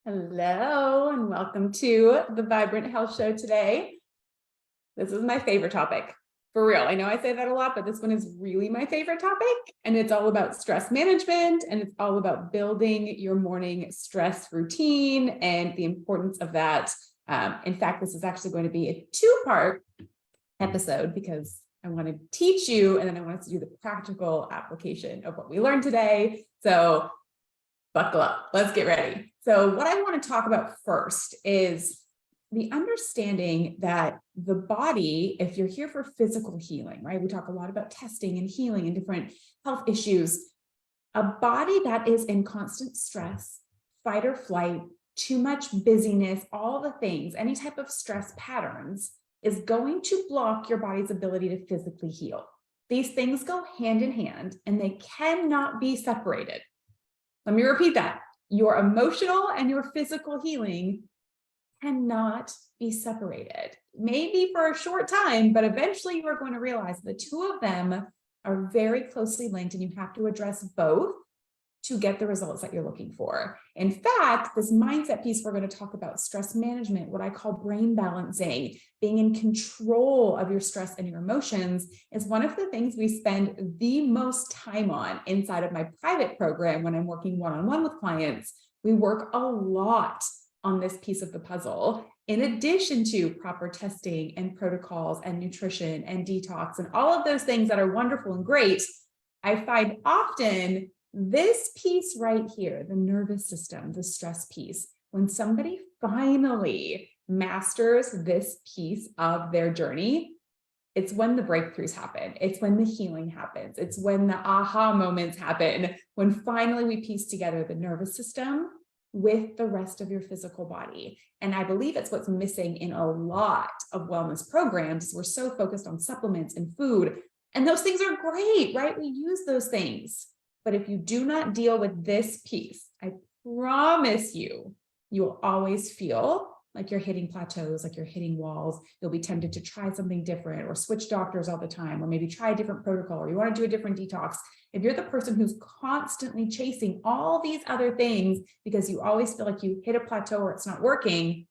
Hello, and welcome to the Vibrant Health Show today. This is my favorite topic, for real. I know I say that a lot, but this one is really my favorite topic, and it's all about stress management, and it's all about building your morning stress routine and the importance of that. In fact, this is actually going to be a two-part episode because I want to teach you, and then I want us to do the practical application of what we learned today. So buckle up, let's get ready. So what I want to talk about first is the understanding that the body, if you're here for physical healing, right? We talk a lot about testing and healing and different health issues. A body that is in constant stress, fight or flight, too much busyness, all the things, any type of stress patterns is going to block your body's ability to physically heal. These things go hand in hand and they cannot be separated. Let me repeat that. Your emotional and your physical healing cannot be separated. Maybe for a short time, but eventually you are going to realize the two of them are very closely linked and you have to address both to get the results that you're looking for. In fact, this mindset piece, we're going to talk about stress management, what I call brain balancing, being in control of your stress and your emotions is one of the things we spend the most time on inside of my private program when I'm working one-on-one with clients. We work a lot on this piece of the puzzle, in addition to proper testing and protocols and nutrition and detox and all of those things that are wonderful and great. I find often this piece right here, the nervous system, the stress piece, when somebody finally masters this piece of their journey, it's when the breakthroughs happen. It's when the healing happens. It's when the aha moments happen, when finally we piece together the nervous system with the rest of your physical body. And I believe it's what's missing in a lot of wellness programs. We're so focused on supplements and food, and those things are great, right? We use those things. But if you do not deal with this piece, I promise you, you will always feel like you're hitting plateaus, like you're hitting walls. You'll be tempted to try something different or switch doctors all the time, or maybe try a different protocol, or you want to do a different detox. If you're the person who's constantly chasing all these other things because you always feel like you hit a plateau or it's not working,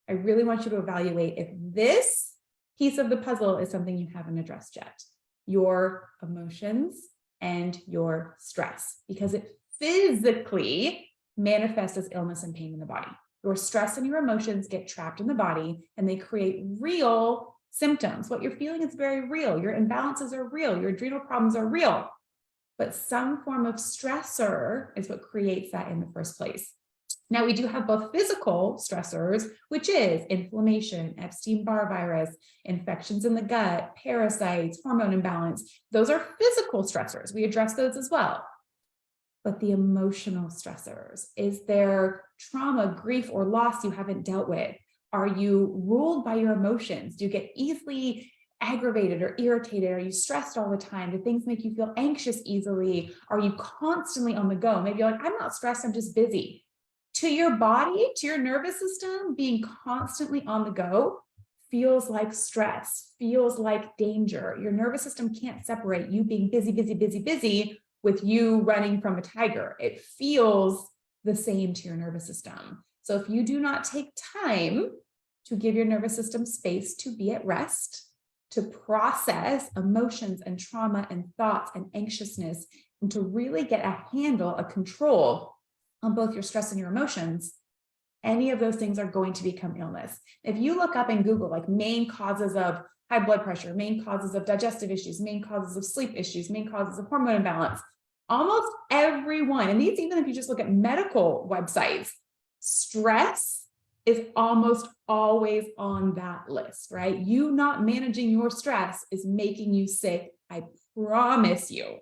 I really want you to evaluate if this piece of the puzzle is something you haven't addressed yet. Your emotions and your stress, because it physically manifests as illness and pain in the body. Your stress and your emotions get trapped in the body and they create real symptoms. What you're feeling is very real. Your imbalances are real. Your adrenal problems are real. But some form of stressor is what creates that in the first place. Now, we do have both physical stressors, which is inflammation, Epstein-Barr virus, infections in the gut, parasites, hormone imbalance. Those are physical stressors. We address those as well. But the emotional stressors, is there trauma, grief, or loss you haven't dealt with? Are you ruled by your emotions? Do you get easily aggravated or irritated? Are you stressed all the time? Do things make you feel anxious easily? Are you constantly on the go? Maybe you're like, I'm not stressed, I'm just busy. To your body, to your nervous system, being constantly on the go feels like stress, feels like danger. Your nervous system can't separate you being busy, busy, busy, busy with you running from a tiger. It feels the same to your nervous system. So if you do not take time to give your nervous system space to be at rest, to process emotions and trauma and thoughts and anxiousness, and to really get a handle, a control on both your stress and your emotions, any of those things are going to become illness. If you look up in Google, like main causes of high blood pressure, main causes of digestive issues, main causes of sleep issues, main causes of hormone imbalance, almost everyone, and these, even if you just look at medical websites, stress is almost always on that list, right? You not managing your stress is making you sick, I promise you.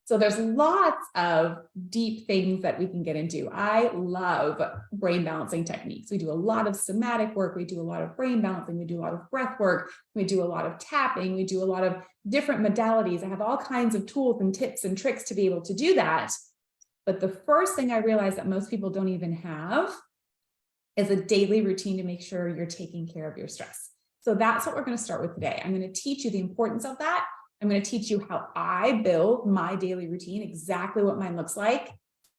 So there's lots of deep things that we can get into. I love brain balancing techniques. We do a lot of somatic work. We do a lot of brain balancing. We do a lot of breath work. We do a lot of tapping. We do a lot of different modalities. I have all kinds of tools and tips and tricks to be able to do that. But the first thing I realized that most people don't even have is a daily routine to make sure you're taking care of your stress. So that's what we're going to start with today. I'm going to teach you the importance of that. I'm going to teach you how I build my daily routine, exactly what mine looks like.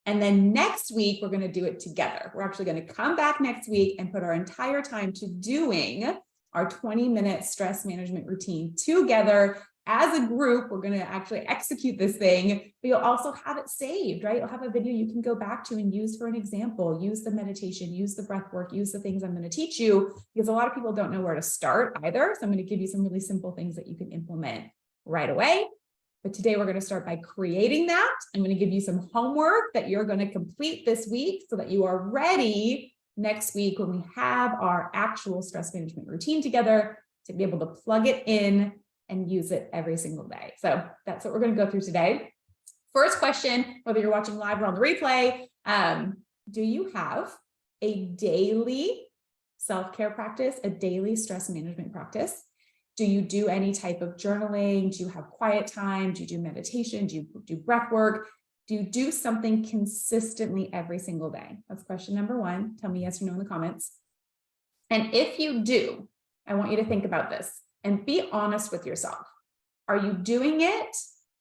And then next week, we're going to do it together. We're actually going to come back next week and put our entire time to doing our 20-minute stress management routine together as a group. We're going to actually execute this thing, but you'll also have it saved, right? You'll have a video you can go back to and use for an example, use the meditation, use the breath work, use the things I'm going to teach you, because a lot of people don't know where to start either. So I'm going to give you some really simple things that you can implement right away. But today we're going to start by creating that. I'm going to give you some homework that you're going to complete this week so that you are ready next week when we have our actual stress management routine together to be able to plug it in and use it every single day. So that's what we're going to go through today. First question, whether you're watching live or on the replay, do you have a daily self-care practice, a daily stress management practice? Do you do any type of journaling? Do you have quiet time? Do you do meditation? Do you do breath work? Do you do something consistently every single day? That's question number one. Tell me yes or no in the comments. And if you do, I want you to think about this and be honest with yourself. Are you doing it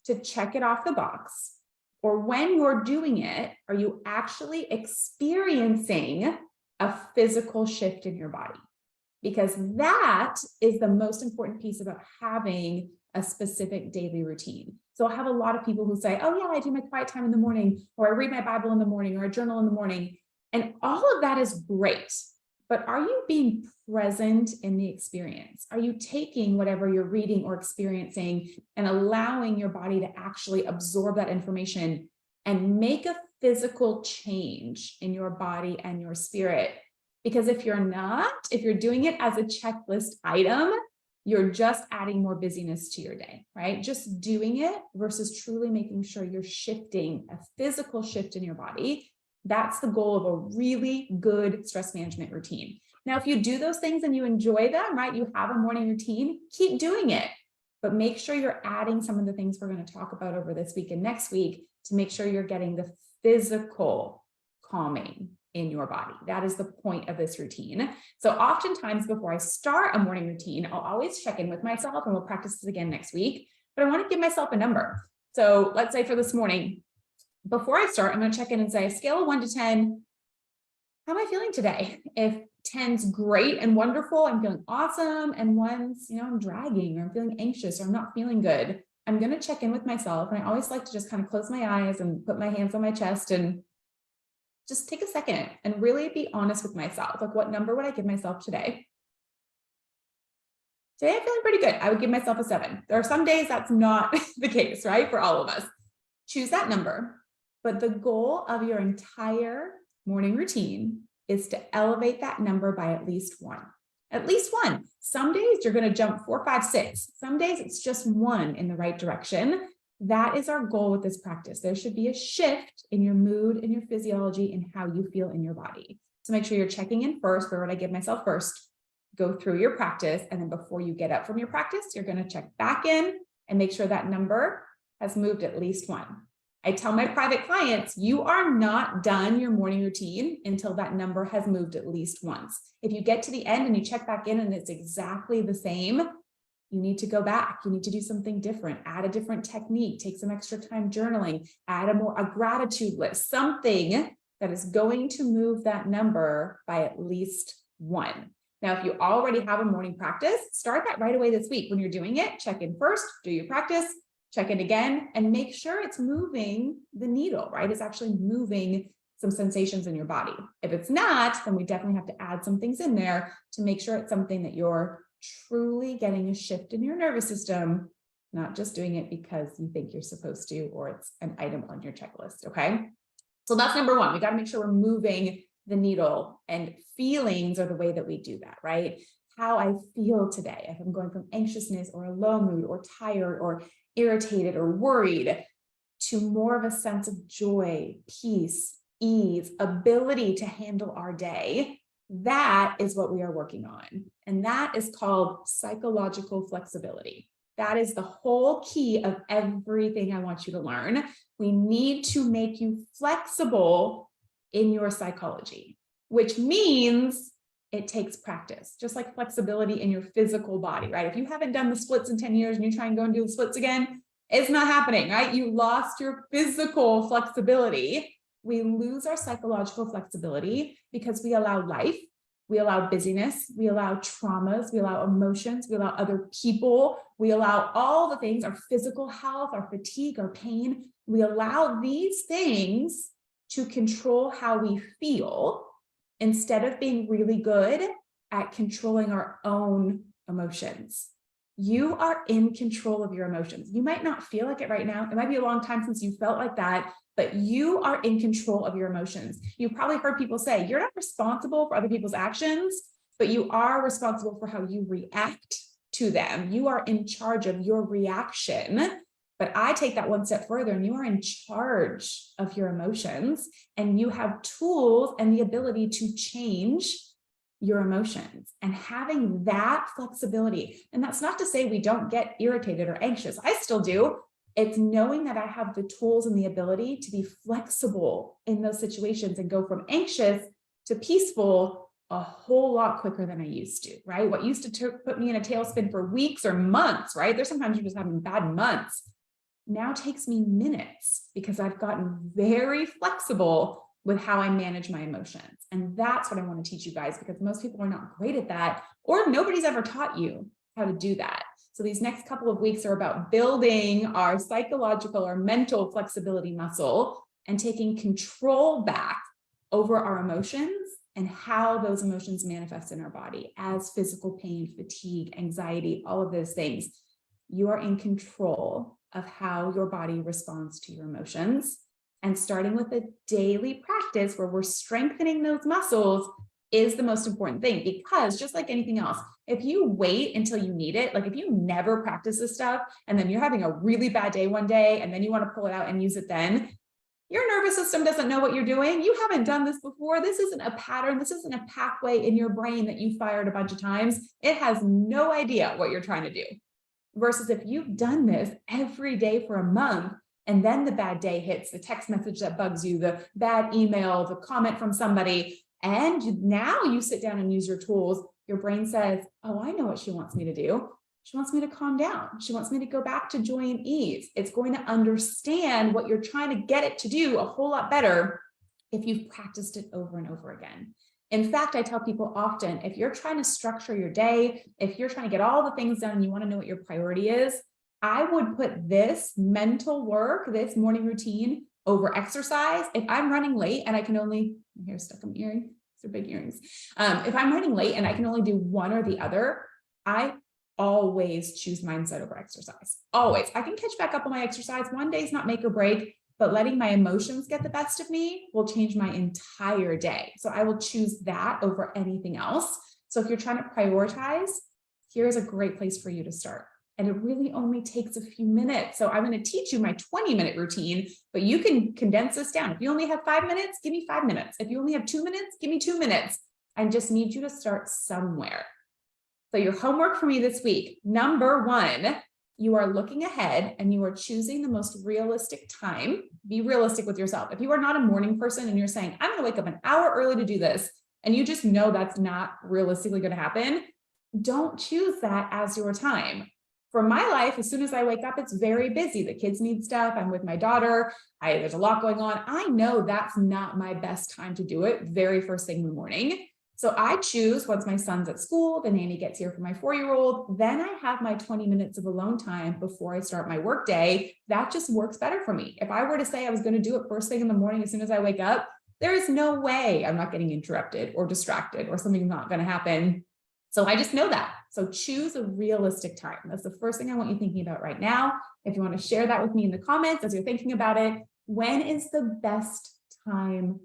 to check it off the box? Or when you're doing it, are you actually experiencing a physical shift in your body? Because that is the most important piece about having a specific daily routine. So I'll have a lot of people who say, oh yeah, I do my quiet time in the morning, or I read my Bible in the morning, or I journal in the morning. And all of that is great. But are you being present in the experience? Are you taking whatever you're reading or experiencing and allowing your body to actually absorb that information and make a physical change in your body and your spirit? Because if you're not, if you're doing it as a checklist item, you're just adding more busyness to your day, right? Just doing it versus truly making sure you're shifting a physical shift in your body. That's the goal of a really good stress management routine. Now, if you do those things and you enjoy them, right, you have a morning routine, keep doing it, but make sure you're adding some of the things we're going to talk about over this week and next week to make sure you're getting the physical calming in your body. That is the point of this routine. So oftentimes before I start a morning routine, I'll always check in with myself, and we'll practice this again next week, but I want to give myself a number. So let's say for this morning, before I start, I'm going to check in and say, scale of 1 to 10, how am I feeling today? If 10's great and wonderful, I'm feeling awesome, and 1's, I'm dragging, or I'm feeling anxious, or I'm not feeling good, I'm going to check in with myself. And I always like to just kind of close my eyes and put my hands on my chest and just take a second and really be honest with myself. Like, what number would I give myself today? Today, I'm feeling pretty good. I would give myself a 7. There are some days that's not the case, right? For all of us. Choose that number. But the goal of your entire morning routine is to elevate that number by at least 1. At least 1. Some days you're going to jump 4, 5, 6. Some days it's just 1 in the right direction. That is our goal with this practice. There should be a shift in your mood and your physiology and how you feel in your body. So make sure you're checking in first. Where would I give myself first? Go through your practice. And then before you get up from your practice, you're going to check back in and make sure that number has moved at least 1. I tell my private clients, you are not done your morning routine until that number has moved at least once. If you get to the end and you check back in and it's exactly the same, you need to go back. You need to do something different, add a different technique, take some extra time journaling, add a gratitude list, something that is going to move that number by at least 1. Now, if you already have a morning practice, start that right away this week. When you're doing it, check in first, do your practice, check in again, and make sure it's moving the needle, right? It's actually moving some sensations in your body. If it's not, then we definitely have to add some things in there to make sure it's something that you're truly getting a shift in your nervous system, not just doing it because you think you're supposed to, or it's an item on your checklist, okay? So that's number 1. We got to make sure we're moving the needle, and feelings are the way that we do that, right? How I feel today, if I'm going from anxiousness or a low mood or tired or irritated or worried to more of a sense of joy, peace, ease, ability to handle our day. That is what we are working on. And that is called psychological flexibility. That is the whole key of everything I want you to learn. We need to make you flexible in your psychology, which means it takes practice, just like flexibility in your physical body, right? If you haven't done the splits in 10 years and you try and go and do the splits again, it's not happening, right? You lost your physical flexibility. We lose our psychological flexibility because we allow life, we allow busyness, we allow traumas, we allow emotions, we allow other people, we allow all the things, our physical health, our fatigue, our pain. We allow these things to control how we feel instead of being really good at controlling our own emotions. You are in control of your emotions. You might not feel like it right now. It might be a long time since you felt like that, but you are in control of your emotions. You've probably heard people say, you're not responsible for other people's actions, but you are responsible for how you react to them. You are in charge of your reaction. But I take that one step further, and you are in charge of your emotions, and you have tools and the ability to change your emotions. And having that flexibility, and that's not to say we don't get irritated or anxious. I still do. It's knowing that I have the tools and the ability to be flexible in those situations and go from anxious to peaceful a whole lot quicker than I used to, right? What used to put me in a tailspin for weeks or months, right? There's sometimes you're just having bad months. Now takes me minutes because I've gotten very flexible with how I manage my emotions. And that's what I want to teach you guys, because most people are not great at that, or nobody's ever taught you how to do that. So these next couple of weeks are about building our psychological or mental flexibility muscle and taking control back over our emotions and how those emotions manifest in our body as physical pain, fatigue, anxiety, all of those things. You are in control of how your body responds to your emotions. And starting with a daily practice where we're strengthening those muscles is the most important thing, because just like anything else, if you wait until you need it, like if you never practice this stuff and then you're having a really bad day one day and then you want to pull it out and use it then, your nervous system doesn't know what you're doing. You haven't done this before. This isn't a pattern. This isn't a pathway in your brain that you fired a bunch of times. It has no idea what you're trying to do. Versus if you've done this every day for a month, and then the bad day hits, the text message that bugs you, the bad email, the comment from somebody, and now you sit down and use your tools, your brain says, oh, I know what she wants me to do. She wants me to calm down. She wants me to go back to joy and ease. It's going to understand what you're trying to get it to do a whole lot better if you've practiced it over and over again. In fact, I tell people often, if you're trying to structure your day, if you're trying to get all the things done and you want to know what your priority is, I would put this mental work, this morning routine over exercise. If I'm running late and I can only, my hair's stuck on my earring, these are big earrings. If I'm running late and I can only do one or the other, I always choose mindset over exercise. Always. I can catch back up on my exercise. One day's not make or break, but letting my emotions get the best of me will change my entire day. So I will choose that over anything else. So if you're trying to prioritize, here's a great place for you to start. And it really only takes a few minutes. So I'm going to teach you my 20-minute routine, but you can condense this down. If you only have 5 minutes, give me 5 minutes. If you only have 2 minutes, give me 2 minutes. I just need you to start somewhere. So your homework for me this week, number 1, you are looking ahead and you are choosing the most realistic time. Be realistic with yourself. If you are not a morning person and you're saying, I'm going to wake up an hour early to do this, and you just know that's not realistically going to happen, don't choose that as your time. For my life, as soon as I wake up, it's very busy. The kids need stuff. I'm with my daughter. There's a lot going on. I know that's not my best time to do it very first thing in the morning. So I choose once my son's at school, the nanny gets here for my 4-year-old, then I have my 20 minutes of alone time before I start my work day. That just works better for me. If I were to say I was going to do it first thing in the morning, as soon as I wake up, there is no way I'm not getting interrupted or distracted or something's not going to happen. So I just know that. So choose a realistic time. That's the first thing I want you thinking about right now. If you want to share that with me in the comments as you're thinking about it, when is the best time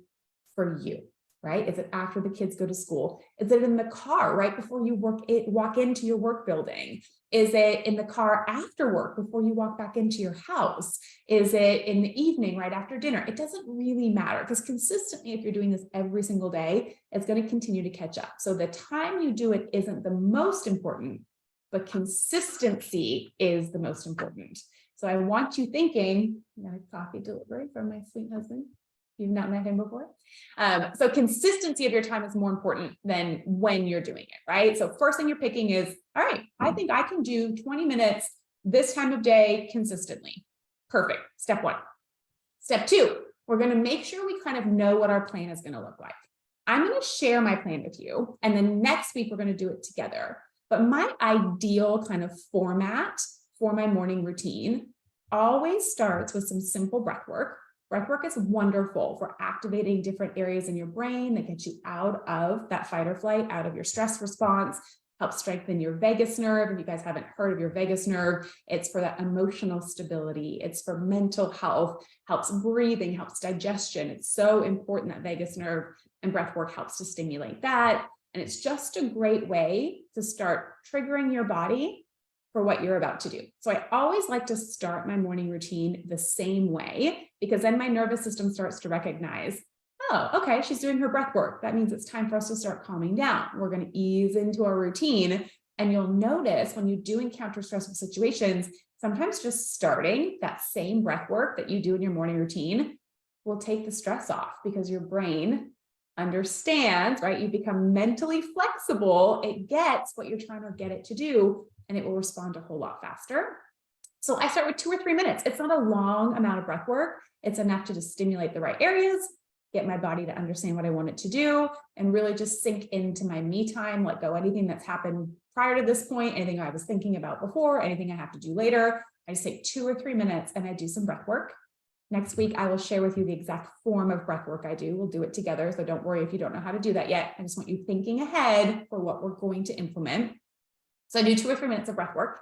for you, right? Is it after the kids go to school? Is it in the car right before you walk into your work building? Is it in the car after work before you walk back into your house? Is it in the evening right after dinner? It doesn't really matter, because consistently, if you're doing this every single day, it's going to continue to catch up. So the time you do it isn't the most important, but consistency is the most important. So I want you thinking, I got a coffee delivery from my sweet husband. You've not met him before. So consistency of your time is more important than when you're doing it, right? So first thing you're picking is, all right, I think I can do 20 minutes this time of day consistently. Perfect. Step 1. Step 2, We're going to make sure we kind of know what our plan is going to look like. I'm going to share my plan with you, and then next week we're going to do it together. But my ideal kind of format for my morning routine always starts with some simple breath work. Breath work is wonderful for activating different areas in your brain that get you out of that fight or flight, out of your stress response, helps strengthen your vagus nerve. If you guys haven't heard of your vagus nerve, it's for that emotional stability. It's for mental health, helps breathing, helps digestion. It's so important, that vagus nerve, and breath work helps to stimulate that. And it's just a great way to start triggering your body for what you're about to do. So I always like to start my morning routine the same way, because then my nervous system starts to recognize, oh, okay, she's doing her breath work. That means it's time for us to start calming down. We're going to ease into our routine. And you'll notice when you do encounter stressful situations, sometimes just starting that same breath work that you do in your morning routine will take the stress off, because your brain understands, right? You become mentally flexible. It gets what you're trying to get it to do, and it will respond a whole lot faster. So I start with 2 or 3 minutes. It's not a long amount of breath work. It's enough to just stimulate the right areas, get my body to understand what I want it to do, and really just sink into my me time, let go anything that's happened prior to this point, anything I was thinking about before, anything I have to do later. I just take 2 or 3 minutes and I do some breath work. Next week, I will share with you the exact form of breath work I do. We'll do it together. So don't worry if you don't know how to do that yet. I just want you thinking ahead for what we're going to implement. So I do 2 or 3 minutes of breath work.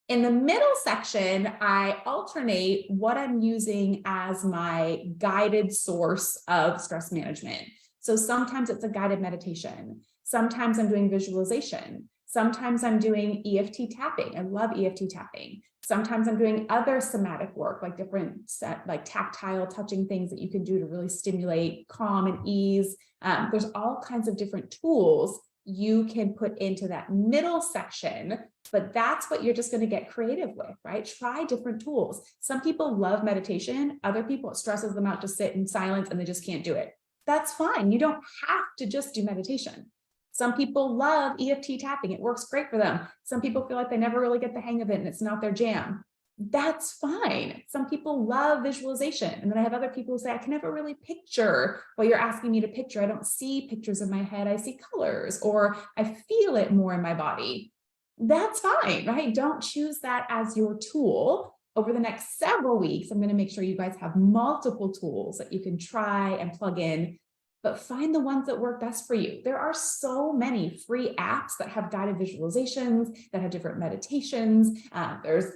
In the middle section, I alternate what I'm using as my guided source of stress management. So sometimes it's a guided meditation. Sometimes I'm doing visualization. Sometimes I'm doing EFT tapping. I love EFT tapping. Sometimes I'm doing other somatic work, like different like tactile touching things that you can do to really stimulate calm and ease. There's all kinds of different tools you can put into that middle section, but that's what you're just going to get creative with, right? Try different tools. Some people love meditation. Other people, it stresses them out to sit in silence and they just can't do it. That's fine. You don't have to just do meditation. Some people love EFT tapping. It works great for them. Some people feel like they never really get the hang of it and it's not their jam. That's fine. Some people love visualization. And then I have other people who say, I can never really picture what you're asking me to picture. I don't see pictures in my head. I see colors, or I feel it more in my body. That's fine, right? Don't choose that as your tool. Over the next several weeks, I'm going to make sure you guys have multiple tools that you can try and plug in, but find the ones that work best for you. There are so many free apps that have guided visualizations, that have different meditations. There's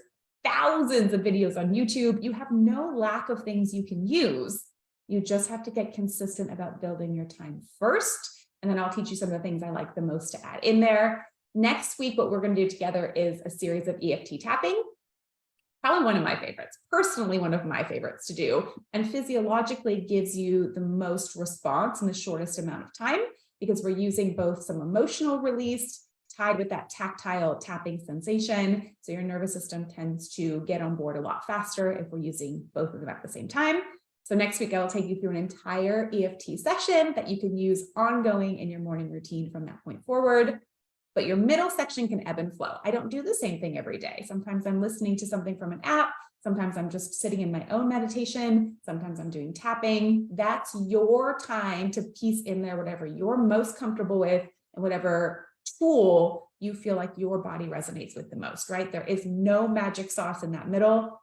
thousands of videos on YouTube. You have no lack of things you can use. You just have to get consistent about building your time first. And then I'll teach you some of the things I like the most to add in there. Next week, what we're going to do together is a series of EFT tapping. Probably one of my favorites, personally, one of my favorites to do, and physiologically gives you the most response in the shortest amount of time, because we're using both some emotional release tied with that tactile tapping sensation. So your nervous system tends to get on board a lot faster if we're using both of them at the same time. So next week, I will take you through an entire EFT session that you can use ongoing in your morning routine from that point forward. But your middle section can ebb and flow. I don't do the same thing every day. Sometimes I'm listening to something from an app. Sometimes I'm just sitting in my own meditation. Sometimes I'm doing tapping. That's your time to piece in there whatever you're most comfortable with and whatever tool you feel like your body resonates with the most, right? There is no magic sauce in that middle.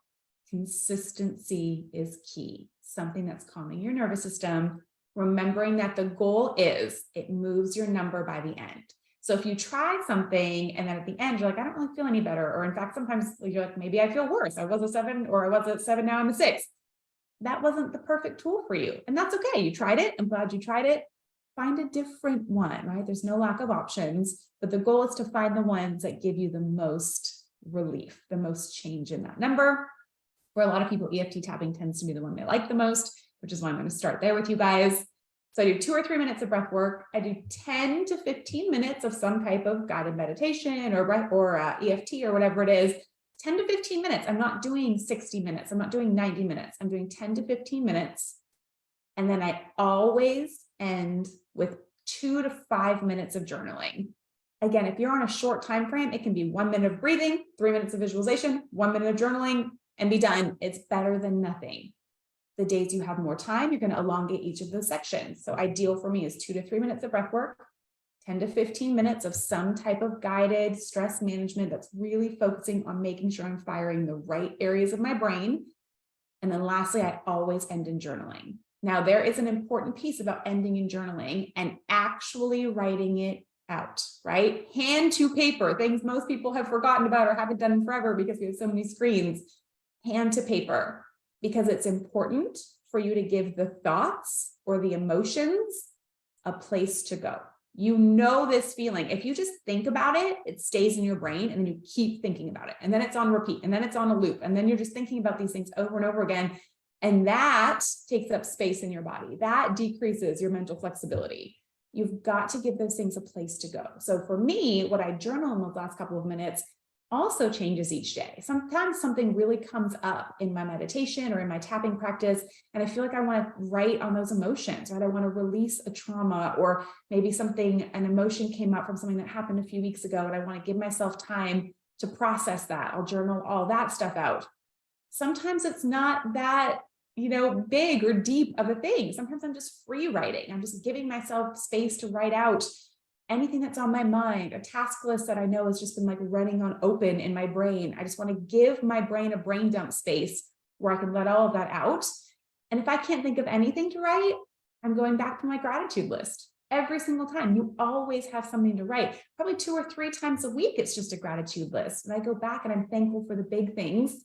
Consistency is key. Something that's calming your nervous system, remembering that the goal is it moves your number by the end. So if you try something and then at the end, you're like, I don't really feel any better. Or in fact, sometimes you're like, maybe I feel worse. I was a 7, or I was at 7, now I'm a 6. That wasn't the perfect tool for you. And that's okay. You tried it. I'm glad you tried it. Find a different one, right? There's no lack of options, but the goal is to find the ones that give you the most relief, the most change in that number. For a lot of people, EFT tapping tends to be the one they like the most, which is why I'm going to start there with you guys. So I do 2 or 3 minutes of breath work. I do 10 to 15 minutes of some type of guided meditation or EFT or whatever it is. 10 to 15 minutes. I'm not doing 60 minutes. I'm not doing 90 minutes. I'm doing 10 to 15 minutes. And then I always end with 2 to 5 minutes of journaling. Again, if you're on a short time frame, it can be 1 minute of breathing, 3 minutes of visualization, 1 minute of journaling, and be done. It's better than nothing. The days you have more time, you're going to elongate each of those sections. So ideal for me is 2 to 3 minutes of breath work, 10 to 15 minutes of some type of guided stress management that's really focusing on making sure I'm firing the right areas of my brain. And then lastly, I always end in journaling. Now, there is an important piece about ending in journaling and actually writing it out, right? Hand to paper, things most people have forgotten about or haven't done in forever because we have so many screens. Hand to paper, because it's important for you to give the thoughts or the emotions a place to go. You know this feeling. If you just think about it, it stays in your brain, and then you keep thinking about it. And then it's on repeat, and then it's on a loop. And then you're just thinking about these things over and over again. And that takes up space in your body. That decreases your mental flexibility. You've got to give those things a place to go. So for me, what I journal in those last couple of minutes also changes each day. Sometimes something really comes up in my meditation or in my tapping practice, and I feel like I want to write on those emotions, right? I want to release a trauma, or maybe an emotion came up from something that happened a few weeks ago, and I want to give myself time to process that. I'll journal all that stuff out. Sometimes it's not that, big or deep of a thing. Sometimes I'm just free writing. I'm just giving myself space to write out anything that's on my mind, a task list that I know has just been like running on open in my brain. I just want to give my brain a brain dump space where I can let all of that out. And if I can't think of anything to write, I'm going back to my gratitude list. Every single time, you always have something to write. Probably 2 or 3 times a week, it's just a gratitude list. And I go back and I'm thankful for the big things.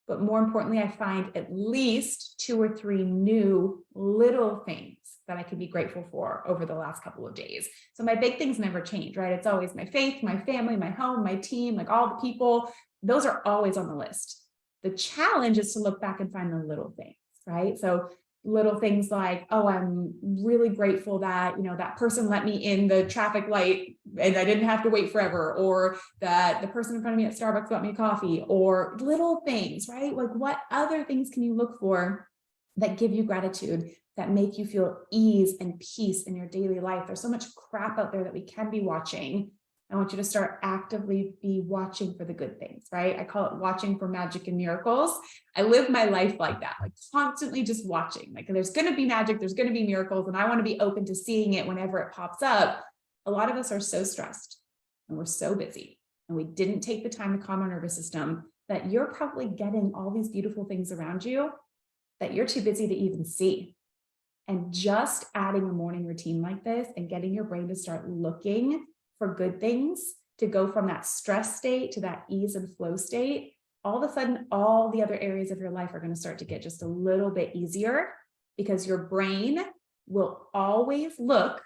But more importantly, I find at least 2 or 3 new little things that I can be grateful for over the last couple of days. So my big things never change, right? It's always my faith, my family, my home, my team, like all the people. Those are always on the list. The challenge is to look back and find the little things, right? So little things like, oh, I'm really grateful that, that person let me in the traffic light and I didn't have to wait forever, or that the person in front of me at Starbucks got me coffee, or little things, right? Like, what other things can you look for that give you gratitude, that make you feel ease and peace in your daily life? There's so much crap out there that we can be watching. I want you to start actively be watching for the good things, right? I call it watching for magic and miracles. I live my life like that, like constantly just watching. Like, there's going to be magic, there's going to be miracles, and I want to be open to seeing it whenever it pops up. A lot of us are so stressed and we're so busy, and we didn't take the time to calm our nervous system, that you're probably getting all these beautiful things around you that you're too busy to even see. And just adding a morning routine like this and getting your brain to start looking for good things, to go from that stress state to that ease and flow state, all of a sudden, all the other areas of your life are going to start to get just a little bit easier, because your brain will always look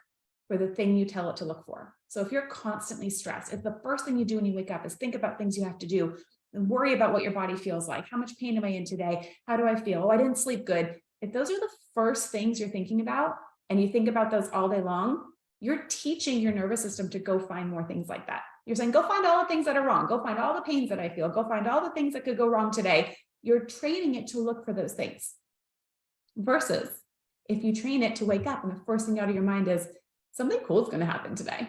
for the thing you tell it to look for. So if you're constantly stressed, if the first thing you do when you wake up is think about things you have to do and worry about what your body feels like, how much pain am I in today? How do I feel? Oh, I didn't sleep good. If those are the first things you're thinking about, and you think about those all day long, you're teaching your nervous system to go find more things like that. You're saying, go find all the things that are wrong. Go find all the pains that I feel. Go find all the things that could go wrong today. You're training it to look for those things. Versus if you train it to wake up and the first thing out of your mind is something cool is going to happen today.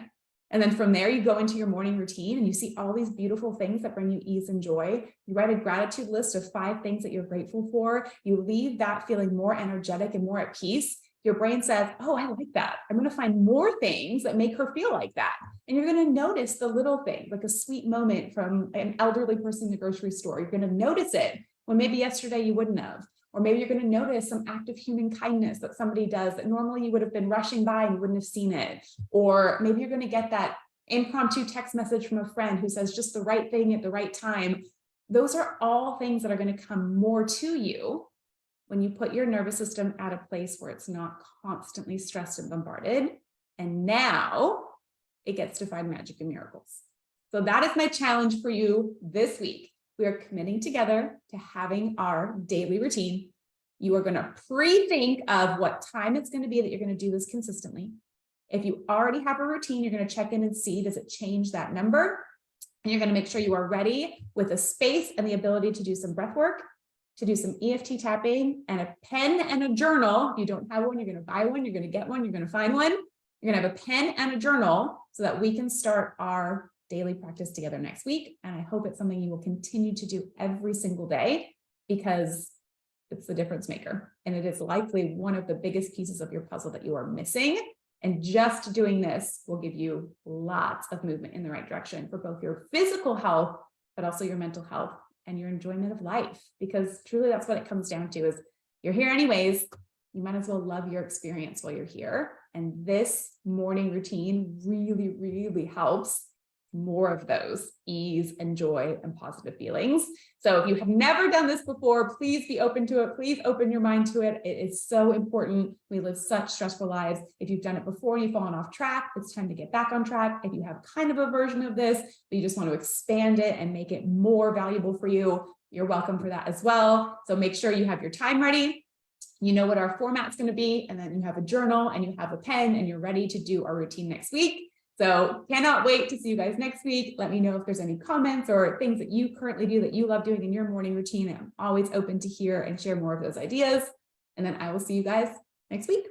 And then from there, you go into your morning routine and you see all these beautiful things that bring you ease and joy. You write a gratitude list of 5 things that you're grateful for. You leave that feeling more energetic and more at peace. Your brain says, oh, I like that. I'm going to find more things that make her feel like that. And you're going to notice the little thing, like a sweet moment from an elderly person in the grocery store. You're going to notice it when maybe yesterday you wouldn't have. Or maybe you're going to notice some act of human kindness that somebody does that normally you would have been rushing by and you wouldn't have seen it. Or maybe you're going to get that impromptu text message from a friend who says just the right thing at the right time. Those are all things that are going to come more to you when you put your nervous system at a place where it's not constantly stressed and bombarded. And now it gets to find magic and miracles. So that is my challenge for you this week. We are committing together to having our daily routine. You are going to pre-think of what time it's going to be that you're going to do this consistently. If you already have a routine, you're going to check in and see, does it change that number? And you're going to make sure you are ready with a space and the ability to do some breath work, to do some EFT tapping, and a pen and a journal. If you don't have one, you're going to buy one, you're going to get one, you're going to find one. You're going to have a pen and a journal so that we can start our daily practice together next week. And I hope it's something you will continue to do every single day, because it's the difference maker. And it is likely one of the biggest pieces of your puzzle that you are missing. And just doing this will give you lots of movement in the right direction for both your physical health, but also your mental health and your enjoyment of life. Because truly that's what it comes down to is you're here anyways, you might as well love your experience while you're here. And this morning routine really, really helps more of those ease and joy and positive feelings. So if you have never done this before, please be open to it. Please open your mind to it. It is so important. We live such stressful lives. If you've done it before and you've fallen off track, it's time to get back on track. If you have kind of a version of this, but you just want to expand it and make it more valuable for you, you're welcome for that as well. So make sure you have your time ready. You know what our format's going to be, and then you have a journal and you have a pen and you're ready to do our routine next week. So cannot wait to see you guys next week. Let me know if there's any comments or things that you currently do that you love doing in your morning routine. I'm always open to hear and share more of those ideas. And then I will see you guys next week.